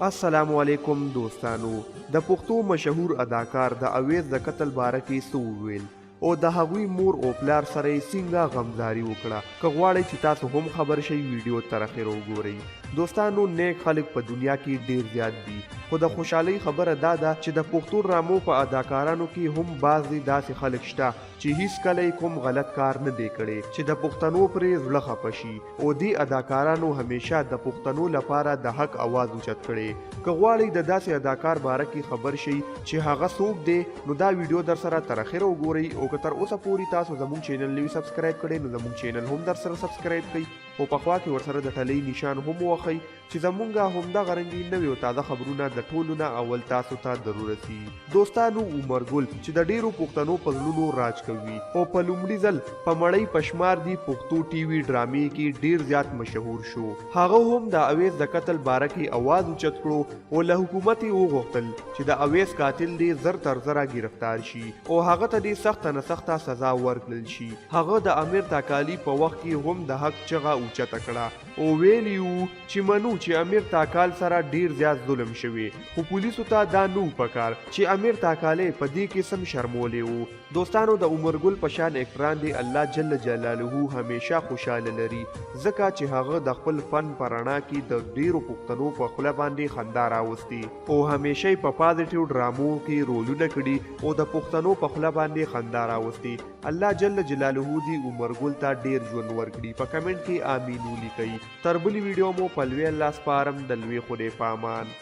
السلام علیکم دوستانو د پښتو مشهور اداکار د اویز د قتل باره کې څه وویل او د هغوی مور او پلار سره یې څنګه غمزاري وکړه که غواړئ چې تاسو هم خبر شئ ویډیو تر اخره وګورئ دوستانو نیک خلک په دنیا کې ډیر زیات دي خو د خوشحالۍ خبره دا ده چې د پښتو ډرامو په اداکارانو کې هم بعضې داسې خلک شته چې هیڅ کله کوم غلط کار نه دی کړی چې د پښتنو پرې زړه خفه شي او دې اداکارانو همیشه د پښتنو لپاره د حق اواز اوچت کړی که غواړئ د داسې اداکار باره کې خبر شئ چې هغه څوک دی نو دا ویډیو در سره تر اخره وګورئ او که تر اوسه پورې تاسو زموږ چینل نه وي سبسکرایب کړی نو زموږ چینل هم در سره سبسکرایب کړئ او په خوا کې ورسره د ټلۍ نشان هم ووهئ چې زمونږ همدغه رنګین نوي او تازه خبرونه د ټولو نه اول تاسو ته ضرور رسي دوستانو عمرګل چې د ډیرو پښتنو په زړونو راج کوي او په لومړي ځل په مړۍ پشمار دی پښتو ټي وي ډرامې کې ډیر زیات مشهور شو هغه هم د اویز د قتل باره کې اواز اوچت کړو او له حکومت یې وغوښتل چې د اویز قاتل دی زر تر زره گرفتار شي او هغه ته دې سخته نه سخته سزا ورکړل شي هغه د امیر تاکالي په وخت کې هم د حق چغه اوچته کړه او ویلی وو چې منو چې امیر تاکال سره ډیر زیات ظلم شوی خو پولیسو ته دا نو پکار چې امیر تاکاله په دې کې سم شرمولې وو دوستانو د عمرګل په شان اکران دی الله جل جلاله همیشه خوشاله لري ځکه چې هغه د خپل فن په رڼا کې د ډیرو پښتنو په خوله باندې خندا راوستي او همیشه په پازیټیو ډرامو کې رولونه کړي او د پښتنو په خوله باندې خندا راوستي الله جل جلاله دی عمرګل ته ډیر ژوند ورکړي په کمنټ کې امین ولیکئ تر بلې ویډیو مو په لوی الله سپارم د لوی خدای په امان